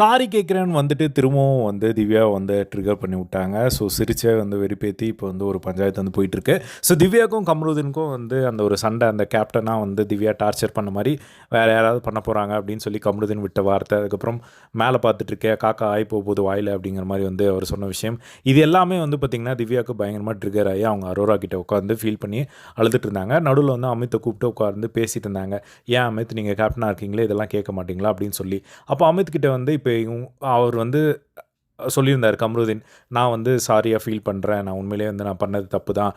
Sorry கேட்குறேன்னு வந்துட்டு திரும்பவும் வந்து திவ்யா வந்து ட்ரிகர் பண்ணி விட்டாங்க. ஸோ சிரிச்சே வந்து வெறுப்பேத்தி இப்போ வந்து ஒரு பஞ்சாயத்து வந்து போயிட்டுருக்கு. ஸோ திவ்யாவுக்கும் கம்ருதீனுக்கும் வந்து அந்த ஒரு சண்டை, அந்த கேப்டனா வந்து திவ்யா டார்ச்சர் பண்ண மாரி வேறு யாராவது பண்ண போகிறாங்க அப்படின்னு சொல்லி கம்ருதீன் விட்ட வார்த்தை. அதுக்கப்புறம் மேலே பார்த்துட்ருக்கேன் காக்கா ஆகி போகுது வாயில் அப்படிங்கிற மாதிரி வந்து அவர் சொன்ன விஷயம். இது எல்லாமே வந்து பார்த்திங்கன்னா திவ்யாவுக்கு பயங்கரமாக ட்ரிகர் ஆகி அவங்க அரோரா கிட்ட உட்காந்து ஃபீல் பண்ணி அழுதுட்டு இருந்தாங்க. நடுவில் வந்து அமித்தை கூப்பிட்டு உட்காந்து பேசிட்டு இருந்தாங்க. ஏன் அமித் நீங்கள் கேப்டனாக இருக்கீங்களே இதெல்லாம் கேட்க மாட்டீங்களா அப்படின்னு சொல்லி. அப்போ அமித் கிட்ட வந்து இப்போ அவர் வந்து சொல்லியிருந்தார் கம்ருதீன், நான் வந்து சாரியாக ஃபீல் பண்ணுறேன், நான் உண்மையிலேயே வந்து நான் பண்ணது தப்பு தான்,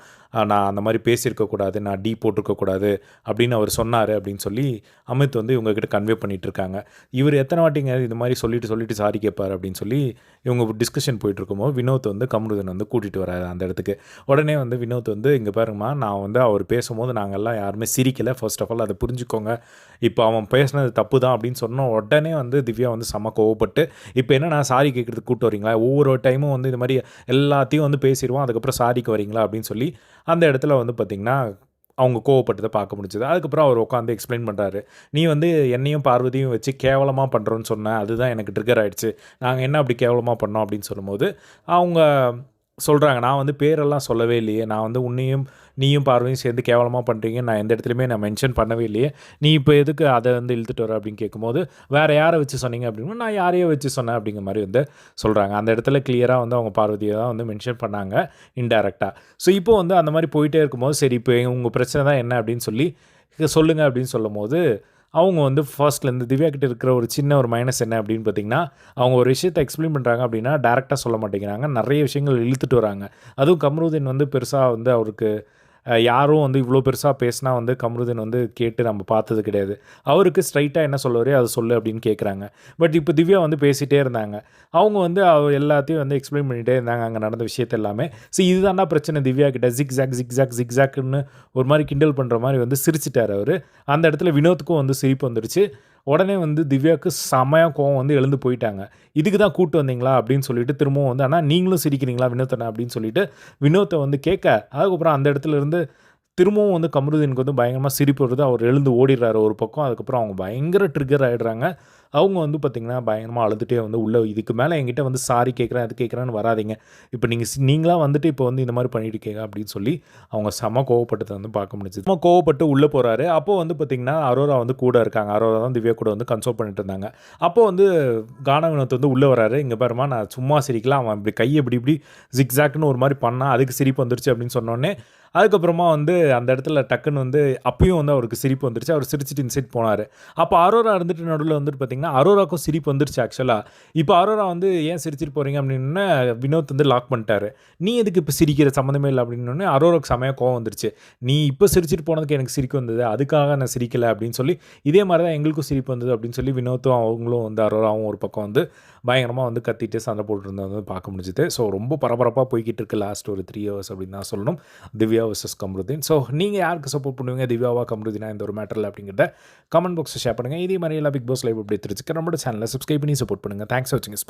நான் அந்த மாதிரி பேசியிருக்கக்கூடாது, நான் டீ போட்டிருக்கக்கூடாது அப்படின்னு அவர் சொன்னார் அப்படின்னு சொல்லி அமித் வந்து இவங்ககிட்ட கன்வே பண்ணிகிட்ருக்காங்க. இவர் எத்தனை வாட்டிங்க இது மாதிரி சொல்லிட்டு சாரி கேட்பார் அப்படின்னு சொல்லி இவங்க டிஸ்கஷன் போயிட்டுருக்கும்போது வினோத் வந்து கம்ருதீன் வந்து கூட்டிகிட்டு வராரு அந்த இடத்துக்கு. உடனே வந்து வினோத் வந்து இங்கே பாருங்கம்மா, நான் வந்து அவர் பேசும்போது நாங்கள்லாம் யாருமே சிரிக்கலை, ஃபர்ஸ்ட் ஆஃப் ஆல் அதை புரிஞ்சுக்கோங்க, இப்போ அவன் பேசினது தப்பு தான் அப்படின்னு சொன்ன உடனே வந்து திவ்யா வந்து செம கோவப்பட்டு, இப்போ என்ன நான் சாரி கேட்குறதுக்கு கூப்பிட்டு வரீங்களா, ஒவ்வொரு டைமும் வந்து இது மாதிரி எல்லாத்தையும் வந்து பேசிடுவோம், அதுக்கப்புறம் சாரிக்கு வரீங்களா அப்படின்னு சொல்லி அந்த இடத்துல வந்து பார்த்திங்கன்னா அவங்க கோவப்பட்டதை பார்க்க முடிஞ்சது. அதுக்கப்புறம் அவர் உட்காந்து எக்ஸ்பிளைன் பண்ணுறாரு, நீ வந்து என்னையும் பார்வதியும் வச்சு கேவலமாக பண்ணுறோன்னு சொன்ன, அதுதான் எனக்கு ட்ரிகர் ஆகிடுச்சு, நாங்கள் என்ன அப்படி கேவலமாக பண்ணோம் அப்படின்னு சொல்லும்போது அவங்க சொல்கிறாங்க, நான் வந்து பேரெல்லாம் சொல்லவே இல்லையே, நான் வந்து உன்னையும் நீயும் பார்வையும் சேர்ந்து கேவலமாக பண்ணுறீங்க, நான் எந்த இடத்துலையுமே நான் மென்ஷன் பண்ணவே இல்லையே, நீ இப்போ எதுக்கு அதை வந்து இழுத்துட்டு வர அப்படின்னு கேட்கும்போது, வேறு யாரை வச்சு சொன்னீங்க அப்படின்னா, நான் யாரையோ வச்சு சொன்னேன் அப்படிங்கிற மாதிரி வந்து சொல்கிறாங்க. அந்த இடத்துல கிளியராக வந்து அவங்க பார்வதியை தான் வந்து மென்ஷன் பண்ணாங்க இன்டைரக்டாக. ஸோ இப்போ வந்து அந்த மாதிரி போயிட்டே இருக்கும்போது, சரி இப்போ உங்கள் பிரச்சனை தான் என்ன அப்படின்னு சொல்லி சொல்லுங்கள் அப்படின்னு சொல்லும்போது, அவங்க வந்து ஃபர்ஸ்ட்லேருந்து திவ்யா கிட்ட இருக்கிற ஒரு சின்ன ஒரு மைனஸ் என்ன அப்படின்னு பார்த்தீங்கன்னா, அவங்க ஒரு விஷயத்தை எக்ஸ்பிளைன் பண்ணுறாங்க அப்படின்னா டேரெக்டாக சொல்ல மாட்டேங்கிறாங்க, நிறைய விஷயங்கள் இழுத்துட்டு வராங்க. அதுவும் கம்ருதீன் வந்து பெருசாக வந்து அவருக்கு யாரும் வந்து இவ்வளோ பெருசாக பேசினா வந்து கம்ருதீன் வந்து கேட்டு நம்ம பார்த்தது கிடையாது. அவருக்கு ஸ்ட்ரைட்டாக என்ன சொல்லுவாரோ அதை சொல்லு அப்படின்னு கேட்குறாங்க. பட் இப்போ திவ்யா வந்து பேசிகிட்டே இருந்தாங்க. அவங்க வந்து எல்லாத்தையும் வந்து எக்ஸ்பிளைன் பண்ணிகிட்டே இருந்தாங்க அங்கே நடந்த விஷயத்த எல்லாமே. ஸோ இதுதான்டா பிரச்சனை திவ்யா கிட்ட, ஜிக்ஸாக்னு ஒரு மாதிரி கிண்டல் பண்ணுற மாதிரி வந்து சிரிச்சிட்டார் அவர். அந்த இடத்துல வினோத்துக்கும் வந்து சிரிப்பு வந்துடுச்சு. உடனே வந்து திவ்யாவுக்கு செமையாக கோவம் வந்து எழுந்து போயிட்டாங்க. இதுக்கு தான் கூப்பிட்டு வந்தீங்களா அப்படின்னு சொல்லிட்டு திரும்பவும் வந்து, ஆனால் நீங்களும் சிரிக்கிறீங்களா வினோத்தனை அப்படின்னு சொல்லிட்டு வினோத்தை வந்து கேட்க, அதுக்கப்புறம் அந்த இடத்துல இருந்து திரும்பவும் வந்து கம்ருதீனுக்கு வந்து பயங்கரமாக சிரிப்பு வருது. அவர் எழுந்து ஓடிடுறாரு ஒரு பக்கம். அதுக்கப்புறம் அவங்க பயங்கர ட்ரிகர் ஆகிடுறாங்க. அவங்க வந்து பார்த்திங்கன்னா பயங்கரமாக அழுதுகிட்டே வந்து உள்ளே, இதுக்கு மேலே என்கிட்ட வந்து சாரி கேட்குறேன் அது கேட்குறேன்னு வராதிங்க, இப்போ நீங்கள் நீங்களாக வந்துட்டு இப்போ வந்து இந்த மாதிரி பண்ணியிருக்கீங்க அப்படின்னு சொல்லி அவங்க செம கோவப்பட்டதை வந்து பார்க்க முடிஞ்சுது. செம கோவப்பட்டு உள்ளே போகிறாரு. அப்போது வந்து பார்த்திங்கன்னா அரோரா வந்து கூட இருக்காங்க. அரோரா தான் திவ்யா கூட வந்து கன்சோல் பண்ணிட்டு இருந்தாங்க. அப்போது வந்து கானா வினோத் வந்து உள்ளே வராரு. இங்கே பாருமா, நான் சும்மா சிரிக்கலாம், அவன் இப்படி கையை இப்படி ஜிக்ஸாக்னு ஒரு மாதிரி பண்ணால் அதுக்கு சிரிப்பு வந்துருச்சு அப்படின்னு சொன்னோடனே, அதுக்கப்புறமா வந்து அந்த இடத்துல டக்குன்னு வந்து அப்பயும் வந்து அவருக்கு சிரிப்பு வந்துருச்சு. அவர் சிரிச்சிட்டு இன்சைட் போனார். அப்போ அரோரா இருந்துட்டு நடுவில் வந்துட்டு பார்த்திங்கன்னா அரோராக்கும் சிரிப்பு வந்துருச்சு ஆக்சுவலாக. இப்போ அரோரா வந்து ஏன் சிரிச்சிட்டு போகிறீங்க அப்படின்னு வினோத் வந்து லாக் பண்ணிட்டாரு. நீ எதுக்கு இப்போ சிரிக்கிற, சம்மந்தமே இல்லை அப்படின்னு அரோராவுக்கு செமையாக கோவம் வந்துருச்சு. நீ இப்போ சிரிச்சிட்டு போனதுக்கு எனக்கு சிரிப்பு வந்தது, அதுக்காக நான் சிரிக்கலை அப்படின்னு சொல்லி, இதே மாதிரி தான் எங்களுக்கும் சிரிப்பு வந்தது அப்படின்னு சொல்லி வினோத்தும் அவங்களும் வந்து அரோராவும் ஒரு பக்கம் வந்து பயங்கரமாக வந்து கத்திட்டு சண்டை போட்டுருந்தது வந்து பார்க்க முடிஞ்சுது. ஸோ ரொம்ப பரபரப்பாக போய்கிட்டு இருக்கு லாஸ்ட் ஒரு 3 hours அப்படின்னு தான் சொல்லணும், திவ்யா வர்சஸ் கம்ருதீன். ஸோ நீங்கள் யாருக்கு சப்போர்ட் பண்ணுவீங்க, திவ்யாவா கம்ருதீனா இந்த ஒரு மேட்டரில் அப்படிங்கிறத கமெண்ட் பாக்ஸில் ஷேர் பண்ணுங்கள். இதே மாதிரி எல்லாம் பிக் பாஸ் லைவ் அப்படி தெரிஞ்சுக்க நம்மளோட சேனலை சப்ஸ்கிரைப் பண்ணி சப்போர்ட் பண்ணுங்கள். தேங்க்ஸ் ஃபார் வாட்சிங்.